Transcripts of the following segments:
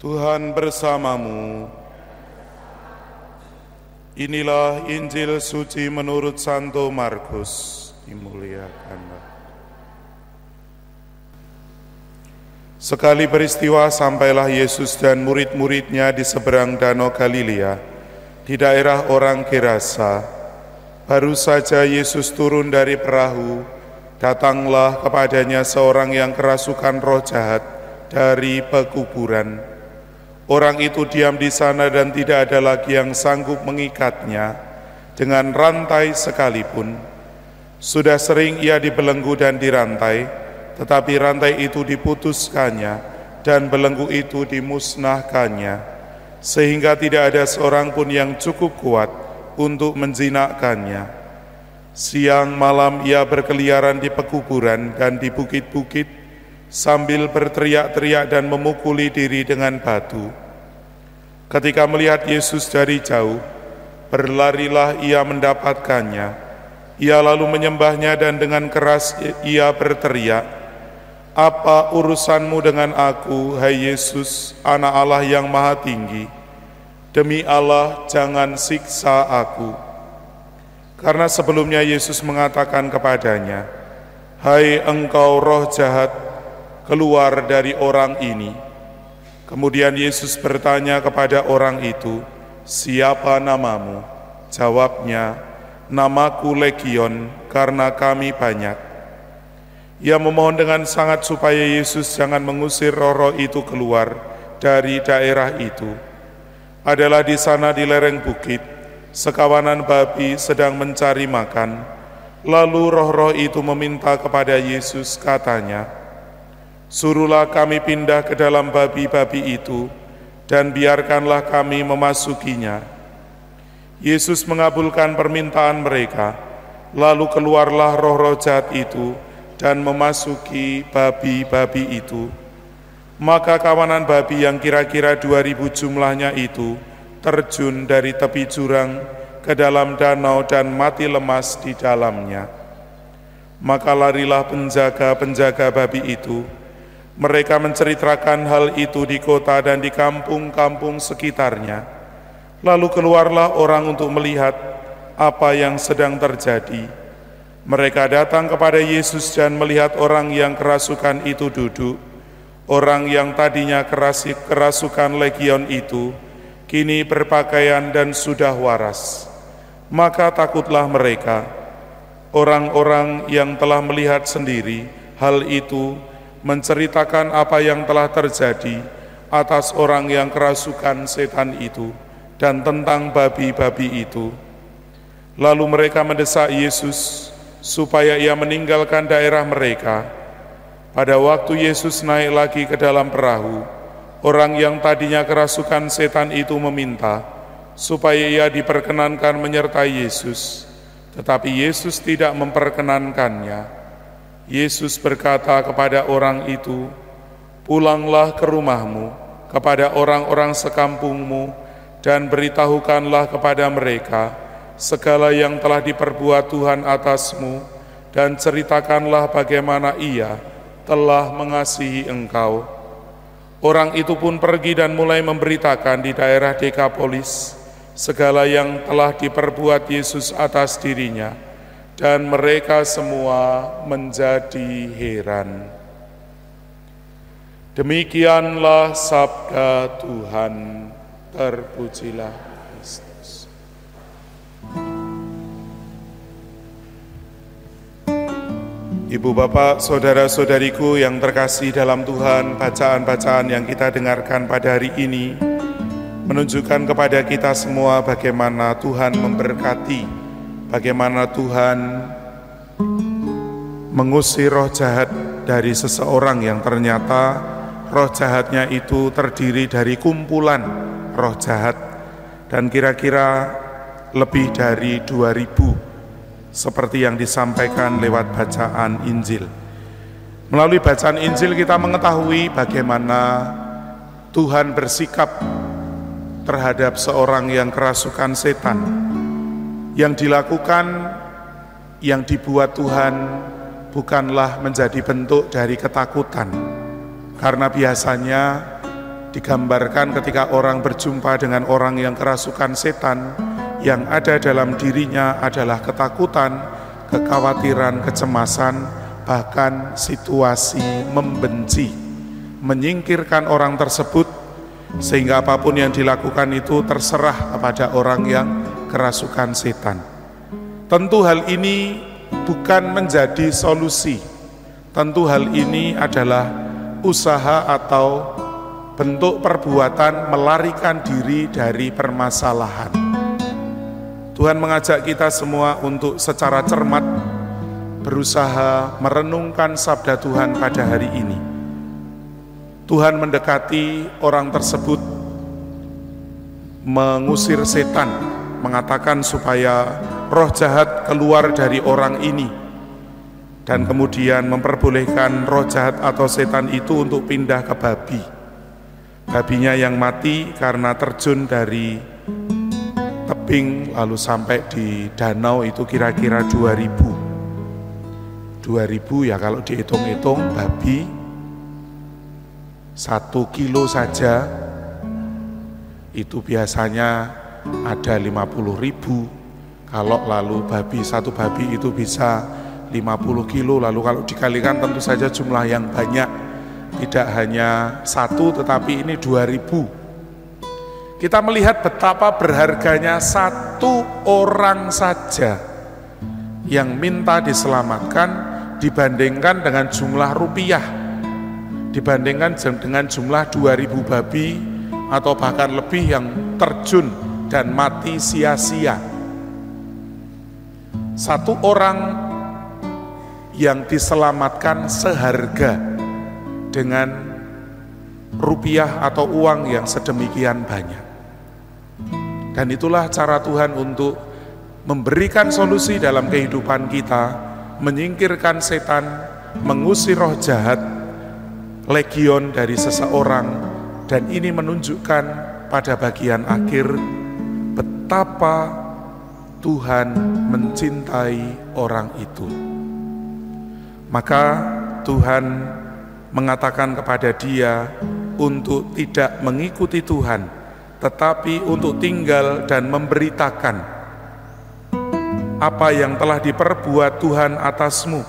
Tuhan bersamamu. Inilah Injil suci menurut Santo Markus. Dimuliakanlah. Sekali peristiwa sampailah Yesus dan murid-muridnya di seberang danau Galilea, di daerah orang Gerasa. Baru saja Yesus turun dari perahu, datanglah kepadanya seorang yang kerasukan roh jahat dari pekuburan. Orang itu diam di sana dan tidak ada lagi yang sanggup mengikatnya dengan rantai sekalipun. Sudah sering ia dibelenggu dan dirantai, tetapi rantai itu diputuskannya dan belenggu itu dimusnahkannya, sehingga tidak ada seorang pun yang cukup kuat untuk menjinakkannya. Siang malam ia berkeliaran di pekuburan dan di bukit-bukit, sambil berteriak-teriak dan memukuli diri dengan batu. Ketika melihat Yesus dari jauh, berlarilah ia mendapatkannya. Ia lalu menyembahnya dan dengan keras ia berteriak, "Apa urusanmu dengan aku, hai Yesus, Anak Allah yang Maha Tinggi? Demi Allah, jangan siksa aku." Karena sebelumnya Yesus mengatakan kepadanya, "Hai engkau roh jahat, keluar dari orang ini." Kemudian Yesus bertanya kepada orang itu, "Siapa namamu?" Jawabnya, "Namaku Legion, karena kami banyak." Ia memohon dengan sangat supaya Yesus jangan mengusir roh-roh itu keluar dari daerah itu. Adalah di sana di lereng bukit, sekawanan babi sedang mencari makan. Lalu roh-roh itu meminta kepada Yesus, katanya, "Suruhlah kami pindah ke dalam babi-babi itu, dan biarkanlah kami memasukinya." Yesus mengabulkan permintaan mereka, lalu keluarlah roh-roh jahat itu dan memasuki babi-babi itu. Maka kawanan babi yang kira-kira 2000 jumlahnya itu terjun dari tepi jurang ke dalam danau dan mati lemas di dalamnya. Maka larilah penjaga-penjaga babi itu. Mereka menceritakan hal itu di kota dan di kampung-kampung sekitarnya. Lalu keluarlah orang untuk melihat apa yang sedang terjadi. Mereka datang kepada Yesus dan melihat orang yang kerasukan itu duduk. Orang yang tadinya kerasukan legion itu, kini berpakaian dan sudah waras. Maka takutlah mereka. Orang-orang yang telah melihat sendiri hal itu menceritakan apa yang telah terjadi atas orang yang kerasukan setan itu dan tentang babi-babi itu. Lalu mereka mendesak Yesus supaya ia meninggalkan daerah mereka. Pada waktu Yesus naik lagi ke dalam perahu, orang yang tadinya kerasukan setan itu meminta supaya ia diperkenankan menyertai Yesus, tetapi Yesus tidak memperkenankannya. Yesus berkata kepada orang itu, "Pulanglah ke rumahmu, kepada orang-orang sekampungmu, dan beritahukanlah kepada mereka segala yang telah diperbuat Tuhan atasmu, dan ceritakanlah bagaimana Ia telah mengasihi engkau." Orang itu pun pergi dan mulai memberitakan di daerah Dekapolis segala yang telah diperbuat Yesus atas dirinya, dan mereka semua menjadi heran. Demikianlah sabda Tuhan. Terpujilah Kristus. Ibu bapak, saudara-saudariku yang terkasih dalam Tuhan, bacaan-bacaan yang kita dengarkan pada hari ini menunjukkan kepada kita semua bagaimana Tuhan memberkati, bagaimana Tuhan mengusir roh jahat dari seseorang yang ternyata roh jahatnya itu terdiri dari kumpulan roh jahat, dan kira-kira lebih dari 2000 seperti yang disampaikan lewat bacaan Injil. Melalui bacaan Injil kita mengetahui bagaimana Tuhan bersikap terhadap seorang yang kerasukan setan. Yang dilakukan, yang dibuat Tuhan bukanlah menjadi bentuk dari ketakutan, karena biasanya Digambarkan ketika orang berjumpa dengan orang yang kerasukan setan, yang ada dalam dirinya adalah ketakutan, kekhawatiran, kecemasan, bahkan situasi membenci, menyingkirkan orang tersebut, sehingga apapun yang dilakukan itu terserah kepada orang yang kerasukan setan. Tentu hal ini bukan menjadi solusi. Tentu hal ini adalah usaha atau bentuk perbuatan melarikan diri dari permasalahan. Tuhan mengajak kita semua untuk secara cermat berusaha merenungkan sabda Tuhan pada hari ini. Tuhan mendekati orang tersebut, mengusir setan, mengatakan supaya roh jahat keluar dari orang ini, dan kemudian memperbolehkan roh jahat atau setan itu untuk pindah ke babi. Babinya yang mati karena terjun dari tebing lalu sampai di danau itu kira-kira 2000 ya, kalau dihitung-hitung babi 1 kilo saja itu biasanya ada 50.000. Kalau lalu satu babi itu bisa 50 kilo, lalu kalau dikalikan tentu saja jumlah yang banyak, tidak hanya 1 tetapi ini 2000. Kita melihat betapa berharganya 1 orang saja yang minta diselamatkan dibandingkan dengan jumlah rupiah, dibandingkan dengan jumlah 2000 babi atau bahkan lebih yang terjun dan mati sia-sia. 1 orang yang diselamatkan seharga dengan rupiah atau uang yang sedemikian banyak. Dan itulah cara Tuhan untuk memberikan solusi dalam kehidupan kita, menyingkirkan setan, mengusir roh jahat, legion dari seseorang, dan ini menunjukkan pada bagian akhir betapa Tuhan mencintai orang itu. Maka Tuhan mengatakan kepada dia untuk tidak mengikuti Tuhan, tetapi untuk tinggal dan memberitakan apa yang telah diperbuat Tuhan atasmu,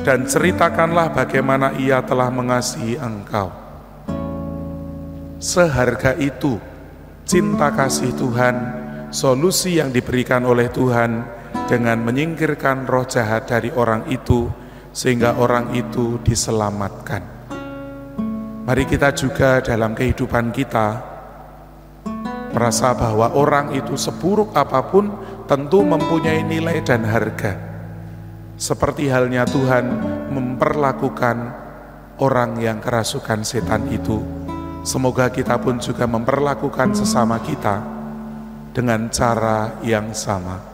dan ceritakanlah bagaimana Ia telah mengasihi engkau. Seharga itu cinta kasih Tuhan, solusi yang diberikan oleh Tuhan dengan menyingkirkan roh jahat dari orang itu, sehingga orang itu diselamatkan. Mari kita juga dalam kehidupan kita merasa bahwa orang itu seburuk apapun tentu mempunyai nilai dan harga. Seperti halnya Tuhan memperlakukan orang yang kerasukan setan itu, semoga kita pun juga memperlakukan sesama kita dengan cara yang sama.